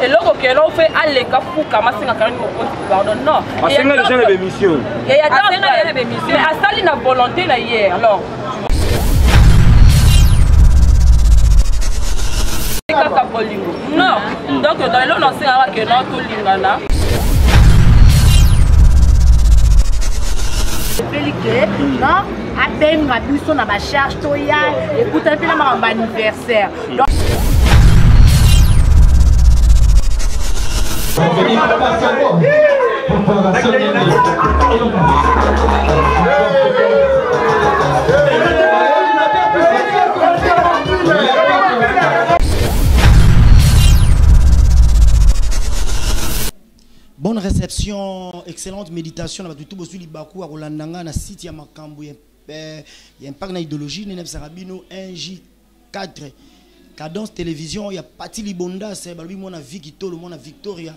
et là on fait aller pour commencer à carrément pardon non il y a des gens d'émission et il y a des émissions mais à ça il a volonté là hier alors non donc dans le lancer à que non tout lingana non à peine ma bus on a ma charge toya écoute un peu la mon anniversaire donc bonne réception, excellente méditation. On va tout sur Libakou à Rolandanga, na site ya Makambu. Il y a un parc d'idéologie, Neneb Sarabino 1J4. Cadence télévision, il y a Pati Libonda, c'est lui mon Victor, le mon Victoria.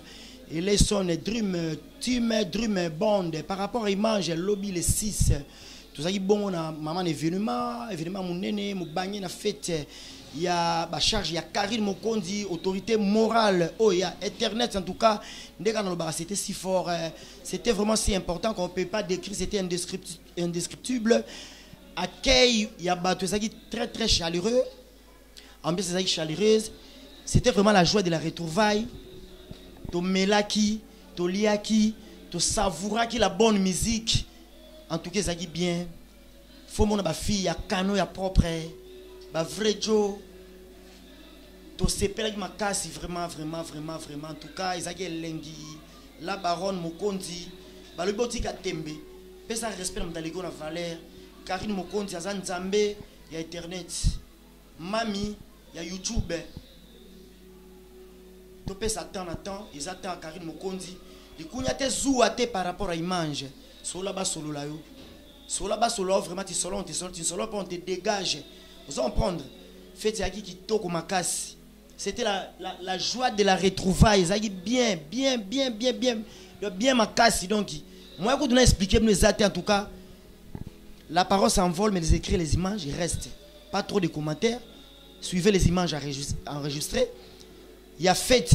Et les sons Dream Team Dream Bond par rapport à image lobby les 6. Tout ça qui bon na maman événement mon néné, mon bagné na fête. Il y a la charge, il y a Karine Mokondi, autorité morale, oh, il y a Internet en tout cas. C'était si fort, c'était vraiment si important qu'on ne peut pas décrire, c'était indescriptible. Accueil, il y a très très chaleureux, ambiance chaleureuse. C'était vraiment la joie de la retrouvaille. To melaki, to liaki, to savouraki la bonne musique. En tout cas, ça dit bien. Faut mon fille, il y a cano, il y a propre. Bah vrai Joe, to sepela ma casse vraiment. En tout cas, ils ont lengi, la baronne Mokondi, bah le boutique à Tembe, pesa respect dans les na valeur, Karine Mokondi, à Zanzambe, il y a Internet, Mami, il y a YouTube. To pesa attend, ils attendent Karine Mokondi. Les kunyate zouate par rapport à image, solo bas solo là yo, solo bas solo vraiment tu solo on te dégage. Vous allez prendre, faites qui toko makasi. C'était la joie de la retrouvaille. Ça dit bien makasi. Donc, moi, quand on a expliqué, en tout cas, la parole s'envole, mais les écrits, les images, ils restent. Pas trop de commentaires. Suivez les images enregistrées. Il y a fête,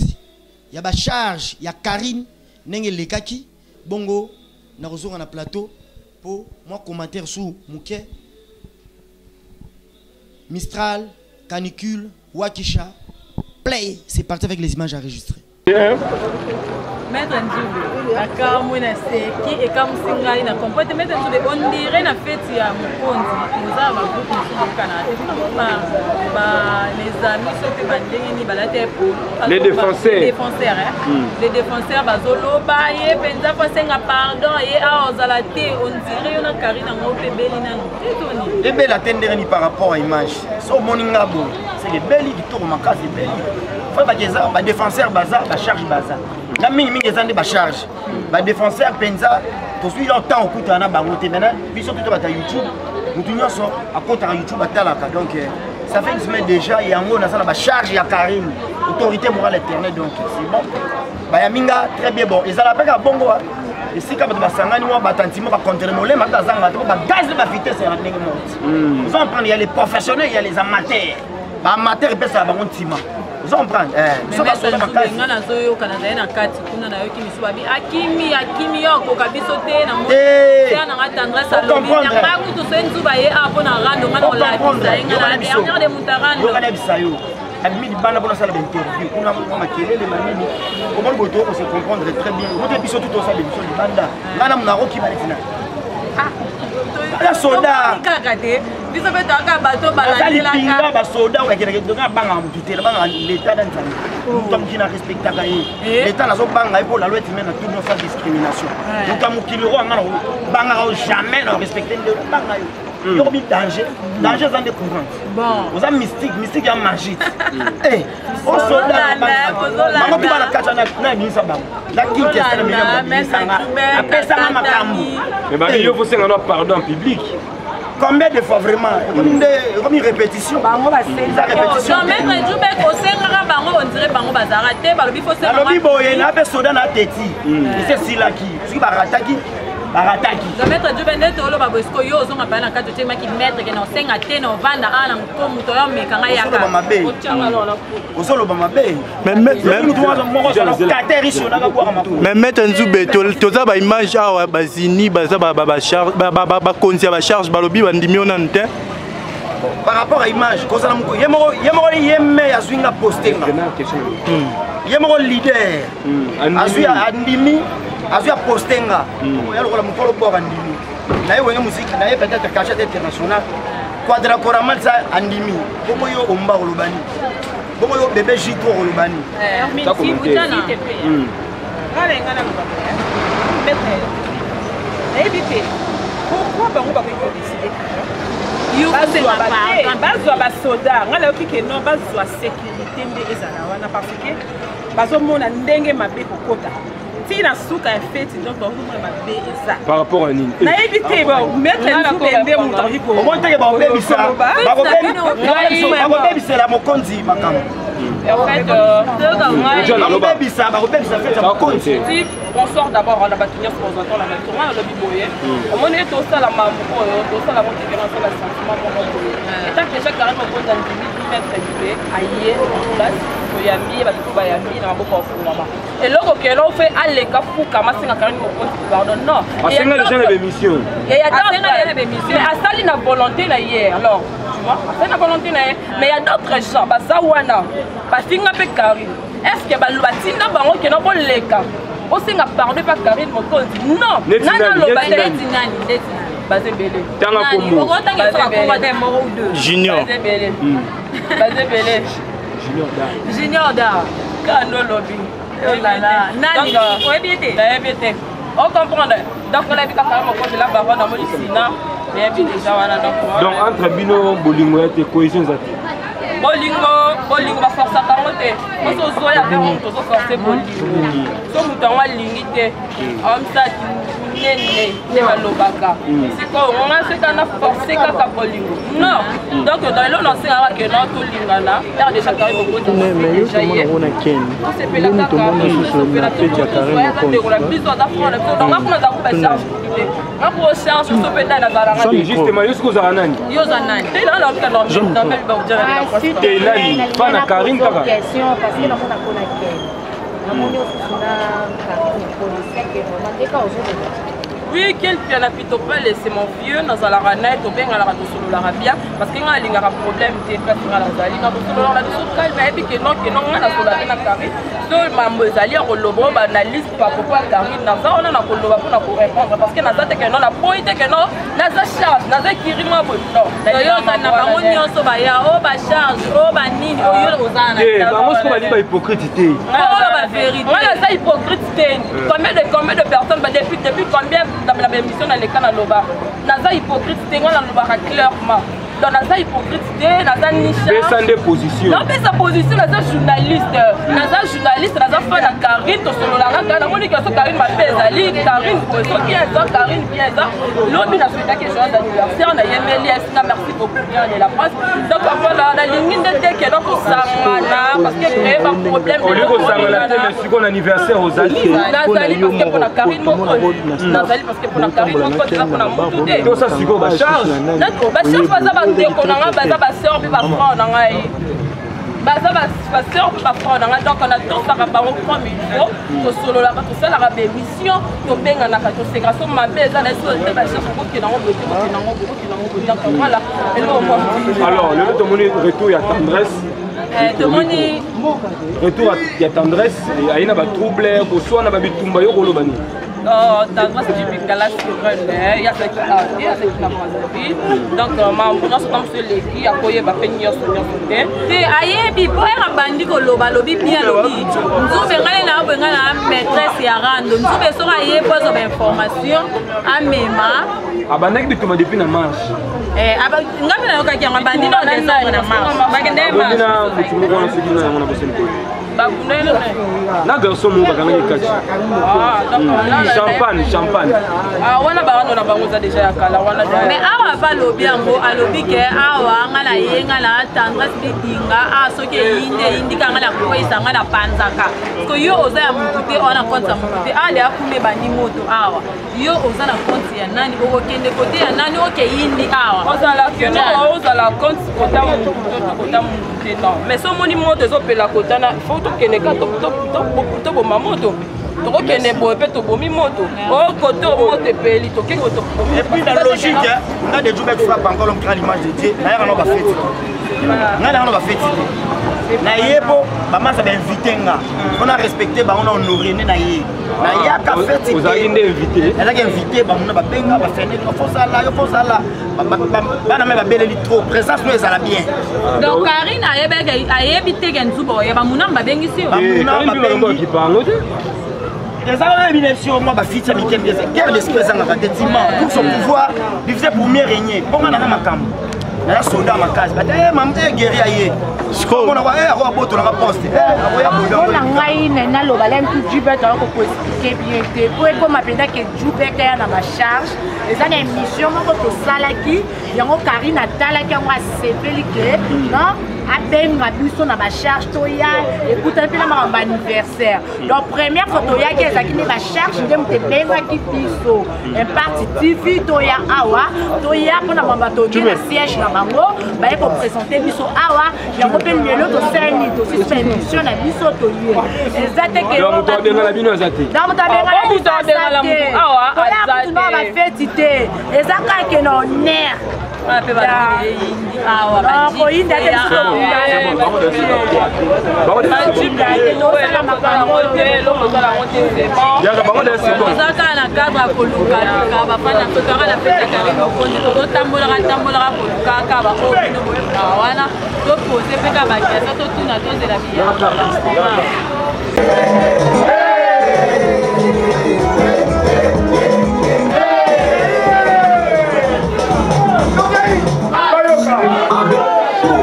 il y a charge, il y a Karine, Nenge Lekaki, Bongo, Narozo on a plateau. Pour moi, commentaire sur Mouké. Mistral, canicule, Wakisha, play, c'est parti avec les images enregistrées. Maître Ndjibou, akamwena seki ekamsinga ina compote maître Ndjibou on dirait na fête ya Mokondi nous avons un groupe de Canada ba les amis sont bandenge ni balate pour les défenseurs les défenseurs bazolo ba ye penza fasenga pardon ye a ozalate on dirait on a Karina ngope belina toni les belles attendre ni par rapport à image so moninga bo c'est les belles qui tournent makasi belles faut ba geza ba défenseur baza ba charge baza na mingi ezande ba charge ba défenseur penza to suis longtemps okuta na bango te maintenant biso tout ba YouTube mutu nyonso akota na YouTube atalaka donc ça fait une semaine déjà et en gros on a ça ba charge ya Karine autorité morale éternelle donc c'est bon ba ya minga très bien bon ezala peka bongo et si quand ba sangani wa batantimo ba contrôler ma bazanga ba gaz ba vitesse ya ndenge monte vous en prendre il y a les professionnels il y a les amateurs ba amateurs pesa ba ntima vous en prendre so ba so nga na zo yo kana na kati kuna na yo kimi swabi akimi yo ko kabiso te na mo te na ngatandra salobi na ku to senzu ba ye apo na rando ngana la nga na ya de mutarando yo kana bisayo admis bana bona sala interview kuna makelele manini comment boto on se comprendre très bien vous biso tout ça de biso de banda ngana mna roki baletina la soda kakate biso beto aka bato balandela ka ba soda wa kene ke banga mututela banga l'état dans Nous qui n'a respecté l'État n'a pas pour la loi de tout nos sans discrimination. Nous qui le roi jamais respecté le banga. Il y a danger, danger dans des courants. Bon, vous avez mystique et magie. Eh, au soldat, pardon public. Combien de fois vraiment? Comme une répétition. On dirait barataki maître Dieu bende to lo ba bosko yo zo ngapa na kato tema ki maître ke na senga te na vanda ana ko muto yo meka nga yaka o tianga lo na osolo ba mabe mais maître Nzube toza ba image awa bazini baza ba charge ba konzi ba charge balobi bandimi ona nte par rapport à image kozala moko yemoko yeme azwinga postenga yemoko leader azwi andimi azwi postenga yalokola mokolo boka ndimi naye wenge musique naye peut-être cachet international quadracoramal ça andimi boko yo omba kolobani boko yo bébé J3 kolobani pourquoi bango bakoki décider bazwa basoda nga nayoki ke non bazwa sécurité nde ezala wana parce que bazomona ndenge mabe kokota ntina suka ya feti donc bazomona mabe eza par rapport à nini nayebi te maître nzube moto akiko omonteke bakobebisela mokonzi makambo on sort d'abord on a battu sur aux entends la même tournoi le biboye on est tout ça la maman tout ça la montée dans la sentiment et tant que chaque carrément pour dans le mettre équipé ailleurs en place yambi ba tout ba yambi na maboko fuma et loko que l'on fait aller kafu kama singa carrément pardon non et il y a des gens de mission et il y a d'autres mais à ça il a volonté là hier alors tu vois à ça il a volonté là mais il y a d'autres gens bazawana bafinga pe Karine est-ce que balubatinda bango que non bon leka on s'est pardonné par Karine Mokonzi non Junior Junior da on comprend donc on a vu Karine Mokonzi là bas on a moli sina donc entre bino bolingo et cohésion bolingo baforsa tango te oso ozoya pe moto ozoforce bolingo so moto yango alingi te amsaki nene nde balobaka sikoyo onga seka na force kaka bolingo non donc dans elo nasengaka ke no tolingana ere déjà kari bokotadeja ye osepela kaka tozoya biso aza frona biso donc ngakuna aza kuba charge te ngako ocharge so mpe nani azalanga justement yo soki ozala nani yo oza nani te na naoka na Nani fana Karine kaka question parce que namona kona Ken namoni osuna Karine police que vraiment dès qu'on joue oui quel piano pitopel c'est mon vieux dans la ranette au bien à la radio solo la rabia parce que nga linga problème te pas sur la zali na solo la radio calme et puis que non nga solo na Karine so mambo zali ko lobo ba analyse par pourquoi Karine na za on na ko loba pour répondre parce que na za te que non la point que non na za charge na za kirima bo non yo na bango nyonso ba ya o ba charge o ba nini o yo ozana eh bango ko ba li ba hypocrite te la vérité voilà ça hypocrite combien de personnes depuis combien dans la émission dans les canaux loba naza hypocrite tengo na loba clairement donc naza hypocrite naza nisha baisse des positions non baisse sa position naza journaliste naza fan de Karine to solo la ngana moni que so Karine ma pezali Karine poso qui est ça Karine bien ça l'autre na souhaité que joyeux anniversaire na yemeli na merci beaucoup bien de la presse donc voilà la ligne de que donc sangana parce que créer un problème au lieu de sangana le second anniversaire aux alliés nazali parce que pour la Karine Mokonzi nazali parce que pour la Karine Mokonzi za pour la mutude to ça siko ba charge ba charge baza ndeko nanga baza baseur mpe bafrant na ngai baza baseur mpe bafrant na ngai donc on a tosaka bango comme il faut tosololaka tosalaka bémission tobenganaka toseka so mabe eza na eso te bacharge okokenango bote voilà alors le tomoni retour ya tendresse tomoni retour ya tendresse ayina batrouble koswana babitumba yo koloba nini tendresse du bingala il y a ce qui a été, il y a ce qui n'a pas été. Donc, ma suis comme celui qui a payé ma peine. Ayebi, pour un bandit ko loba lobi bien lobi. Nous venons na maîtresse ya rando. Nous besoin aye pose d'information à mema. Abanak bituma depuis na marche. Ngapi na yoka kianga bandit na ndesa na marche. Bagende marche. Bina mutumu kwa sikina na mwana boseni ko. Babunele na garçon mo bakanga kati. Champagne. Wana ba wana na bango za déjà ya kala wana. Mais awa papa lobi yango alobi ke awa nga na ye nga na tendresse bikinga soki eyinde eyindika nga na kokweyisa nga na panzaka ko yo oza ya motu te oza na konti ya motu te ale akume bandi moto awa yo oza na konti ya nani okokende kote ya nani okeyindi awa ozala keno ozala konti kota motu kota motu te non mais so omoni moto ezopela kota na fo tokendeka toboma moto tokokende boye mpe tobomi moto oyo kote moto epeli tokeki et puis dans logique on a des jours qui frappent encore l'homme qui a l'image de Dieu na yaka no ba fête nga na no ba fête na yebo ba masa ba inviter nga on a respecté ba on a honoré na ye na yaka fête vous avez invité elle a invité ba mona ba benga ba fene faut ça là ba na me ba beleli trop présence nous ezala bien donc Karine ayebi te ke nzuba oyeba muna babengisi yo Karine bi bango te les Arabes ont bien sûr moi ba fitcha mi kembe guerre d'esprit ezanga bâtiment pour son pouvoir il faisait pour mieux régner bon na makambo na soldat makasi ba maman guerrier aye on a va boto na poste on a ngai na lo balem tout Jubek ko expliquer bien te pour comme apenda que Jubek ya na ma charge les ana émission moko to salaki yango Karine atalaki yango asepeli ke non abenga biso na ba charge to ya écoute un peu na ma anniversaire donc première photo ya ki ezaki ne ba charge ndem te benga ki biso un parti TV to ya awa to ya pona mamba to na siège na bango ba ko présenter biso awa yango pe lelo to seni to suspension na biso to ye ezate ke donc to benga la bino ezate donc to benga la awa azate no ba fête te ezaka ke no ner pe ba awa ba koinda te ozaka na cadre ya kolukaluka bafana tokaka na fete ya Karine okonzi totambolaka kolukaka baoyo bino boyebaka wana topose mpe ka bakiasa totuna tozela biyaka Come on.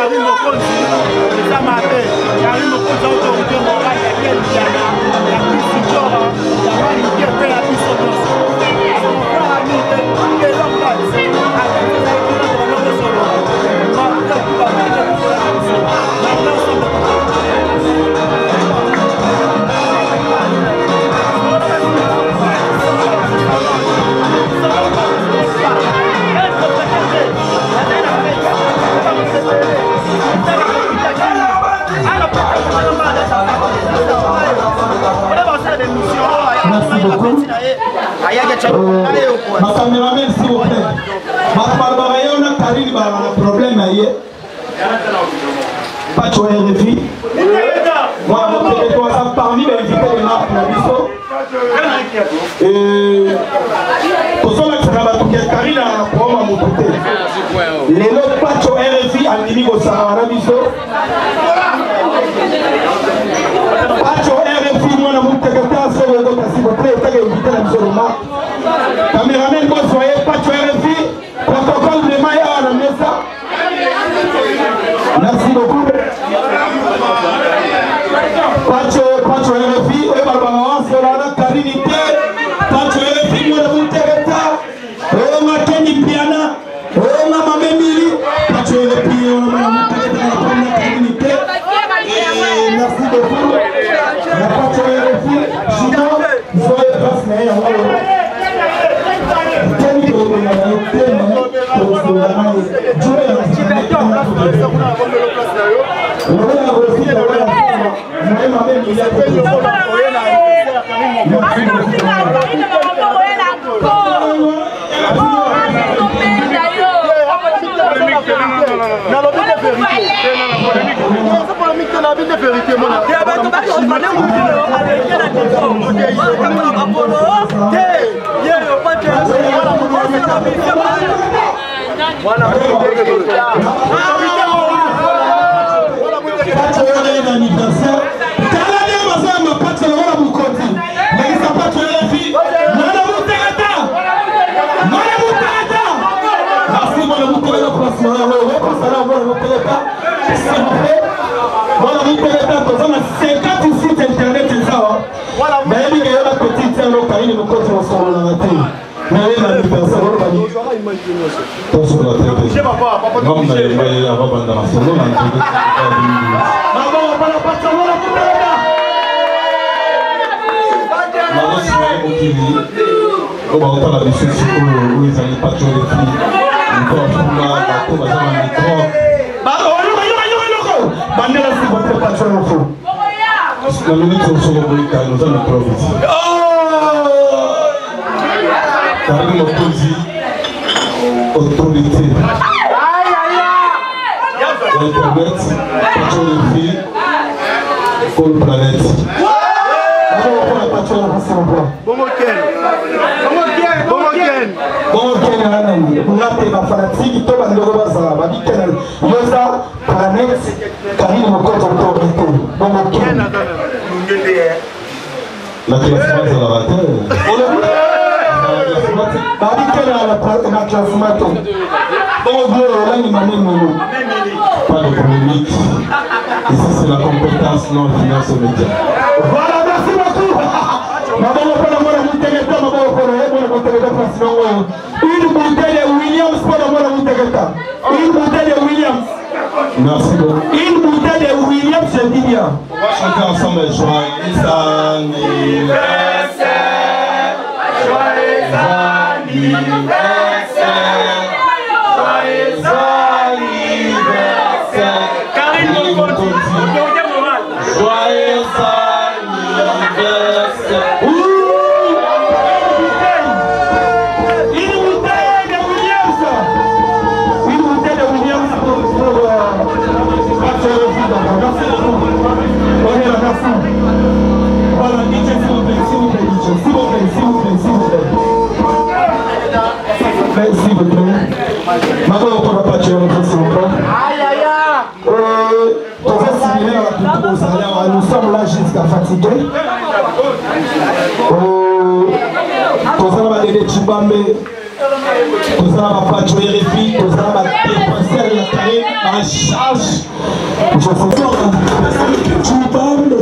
Karine Mokonzi, ça m'a fait. Karine Mokonzi, autorité morale, il y a quel Diana, il y a Kisijora, il y a Malinké, il y a Bissodon. Mon frère ami, il est là, merci beaucoup. Ma caméraman, s'il vous plaît. Ma on a Karine, un problème. Pas de RFI. Moi, parmi les invités de marque, Karine a pour mon côté. Les autres pas de RFI à l'Unigo Sahara Biso. Pas de RFI, moi, je suis caméraman, vous soyez pas de RFI. Protocole de Maya à la mesa. Merci beaucoup. Pacho RFI, et Barbara, Solana, Karinité, Pacho RFI, Mouna Tereta, Oma Kenny Piana, Oma Mamemili, Pacho RFI, Oma Tereta, Karinité. Merci beaucoup. Pacho RFI, Juno, Zoé Brasnay, Karine Mokonzi, autorité. Internet, patrologie, Call Planet. La classe de la rater. Pas de polémique. Ici c'est la compétence non finance aux médias. Voilà, merci beaucoup. Une bouteille de Williams pour la une bouteille de Williams. Merci beaucoup. Une bouteille de Williams, je dis bien. On va chanter ensemble joyeux anniversaire. Joyeux anniversaire. Joyeux anniversaire. Karine Mokonzi. Joyeux anniversaire. Une bouteille de Williams. Une bouteille de Williams pour merci beaucoup. Merci. Voilà, DJ, s'il vous plaît, s'il vous plaît, DJ. S'il vous plaît, s'il vous plaît, s'il vous plaît. S'il vous plaît. Maintenant, on ne pas tuer notre s'il vous plaît. Aïe, aïe, aïe. Nous sommes là jusqu'à fatiguer. Nous avons des Chibambe. Nous allons pas jouer les filles, nous allons dépenser la carrière en charge. Je suis fort. Tu parles.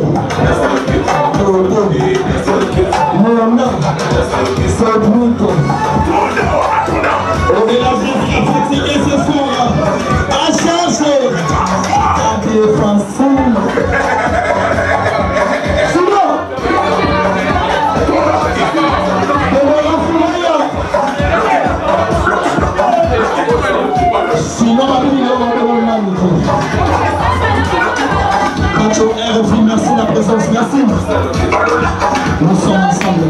On est là pour fatiguer ce soir. En charge. En défense. Sinon, merci la présence, merci. Nous sommes ensemble.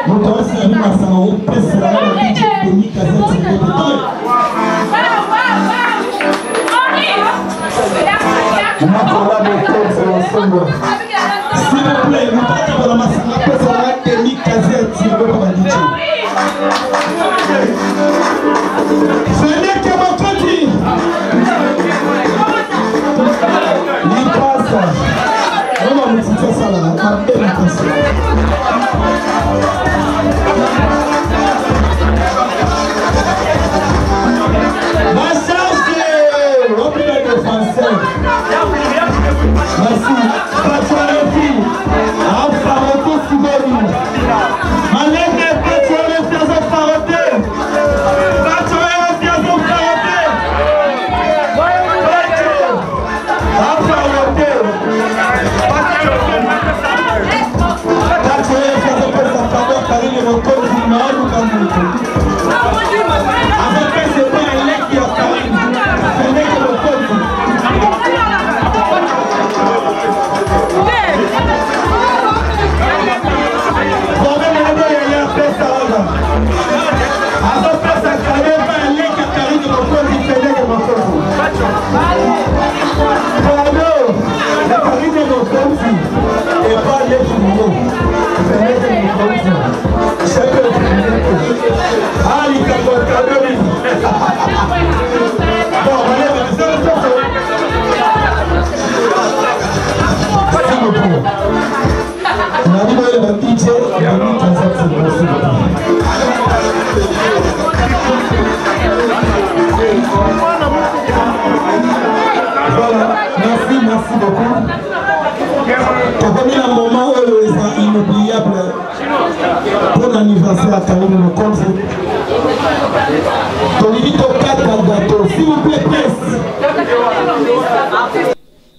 Nous devons servir à Sao, Pessera, Denis Kazet, s'il vous plaît, nous partons dans la Massana, Pessera, Denis Kazet, s'il vous plaît. Ce n'est que mon petit. Il passe. On va nous dire ça là. Ma charge est remplie de français. Merci. Patriarchi. Afaroto Sibori. Malène Patriarchi Afarote. Patriarchi Afarote. Afarote. Merci beaucoup. Pour un moment où les inoubliables pour l'anniversaire à Karine Mokonzi. S'il vous plaît, presse.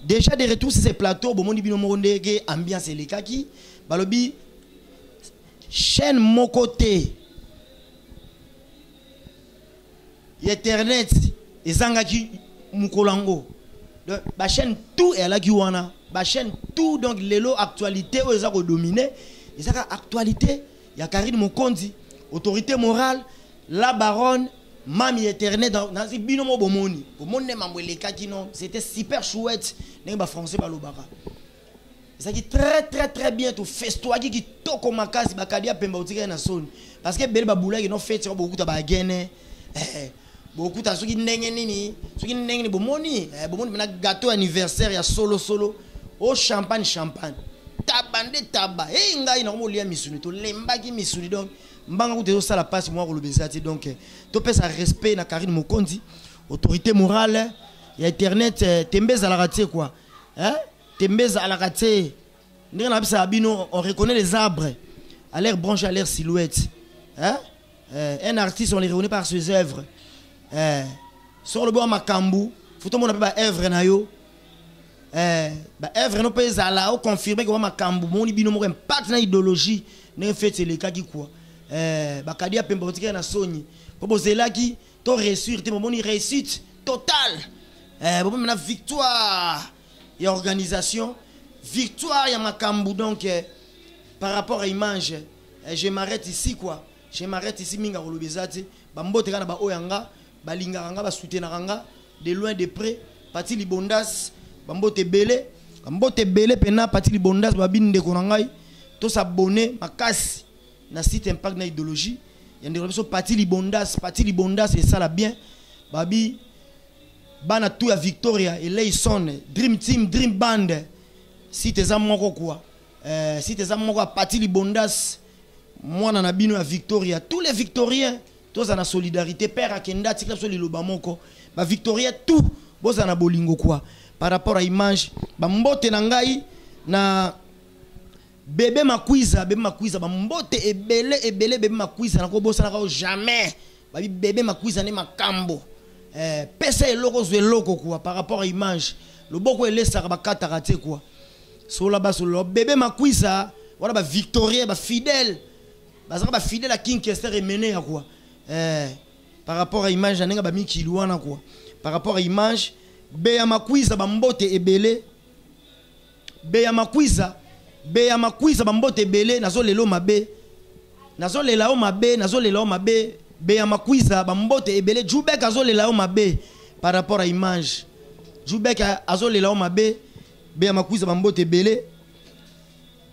Déjà de retour sur ces plateaux, bon, bino morondege ambiance les kaki, balobi chaîne mon côté. Internet et zangaki mukolango. Donc ba chaîne tout est là qui wana, ba chaîne tout donc lelo actualité aux za dominer, et ça actualité, il y a Karine Mokonzi, autorité morale, la baronne Mami Internet dans binomo bomoni. Bomone mamweleka qui non, c'était super chouette. N'est français par l'obara. Ça qui très bien tout festo qui toko makasi bakadia pemba utika na son. Parce que belle baboula qui non fait beaucoup ta bagene. Beaucoup ta soki ndenge nini, soki ndenge ni bomoni, bomoni na gâteau anniversaire ya solo au champagne. Tabande taba. Ngai na mo lia misuni to lemba ki misuni donc mbanga ko te ça la passe moi ko lobezati donc to pesa respect na Karine Mokonzi, autorité morale ya internet tembeza la raté quoi. Hein? Tembeza la raté. Ndenge na bisa bino on reconnaît les arbres à leur branche, à leur silhouette. Hein? Un artiste on les reconnaît par ses œuvres. Sur le bois makambu, faut tout le monde appeler œuvre na yo. Œuvre no pas ala o confirmer que makambu mon bino mo impact na idéologie ne fait c'est les cas qui quoi. Bakadia pembotika na soni. Pour là qui to réussite mon réussite totale. Bon na victoire et organisation, victoire ya makambu donc par rapport à image. Je m'arrête ici quoi. Je m'arrête ici minga kolobezati bambote kana ba oyanga balinganga ba soutenanga de loin de près parti libondas bambote belé pena parti libondas babinde konangai to s'abonner makasi na site impact na idéologie yande reso parti libondas et ça la bien babi bana tout ya Victoria et Layson Dream Team Dream Band site za moko quoi site za moko parti libondas moi na bino à Victoria tous les Victoriens tous en solidarité père akenda tikla so liloba moko ba Victoria tout boza na bolingo quoi par rapport à image ba mbote na ngai na bébé makwiza ba mbote ebele bébé makwiza na ko bosa na ko jamais ba bébé makwiza ne makambo pesa eloko zo eloko quoi par rapport à image le boko elesa ba katarate quoi so la ba so le bébé makwiza wala ba Victoria ba fidèle ba fidèle à King Kester et mené quoi par rapport à image nanenga ba mikiluana quoi par rapport à image beya makwiza ba mbote ebele beya makwiza ba mbote ebele nazo lelo mabe beya makwiza ba mbote ebele Jubek azo lela o mabe par rapport à image Jubek azo lela o mabe beya makwiza ba mbote ebele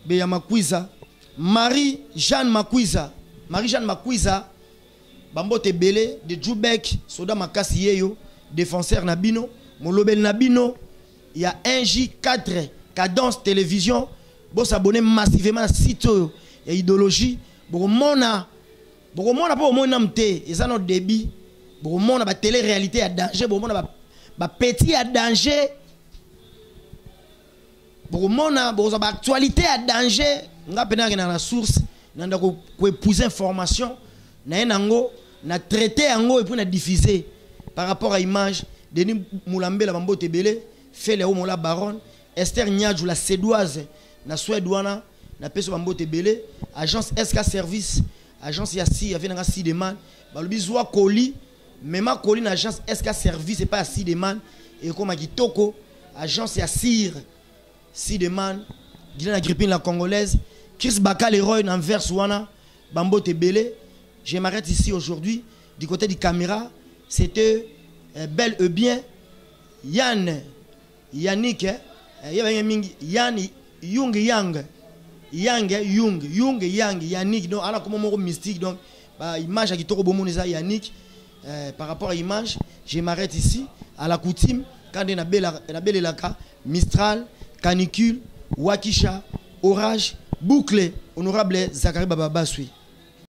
beya makwiza Marie-Jeanne Makwiza bambote belé de Jubek soda makasi yeyo défenseur nabino molobel nabino il y a 1J4 Cadence Télévision bo s'abonner massivement à site et idéologie bokomona po mona mté et ça notre débit bokomona ba télé réalité à danger bokomona ba petit à danger bokomona boza ba actualité à danger nga pena na la source nanda ko épouser information na enango na traiter ango et puis na diffuser par rapport à image Denis Moulambe la bambote belé fait les homo la baronne Esther Niadjou la sédoise na suédoana na peso bambote belé agence SK service agence yasi avait na Sideman ba lobi zwa colis même colis na agence SK service et pas Sideman et comme kitoko agence yasir Sideman Dylan la grippine la congolaise Chris Bakal Leroy Anvers wana bambote belé. Je m'arrête ici aujourd'hui du côté du caméra. C'était bel et bien Yannick Yannick donc ala comme mystique donc image qui toro bomoneza Yannick par rapport à image je m'arrête ici à la coutume quand on a belle laka Mistral canicule Wakisha orage bouclé honorable Zachary Baba Basui.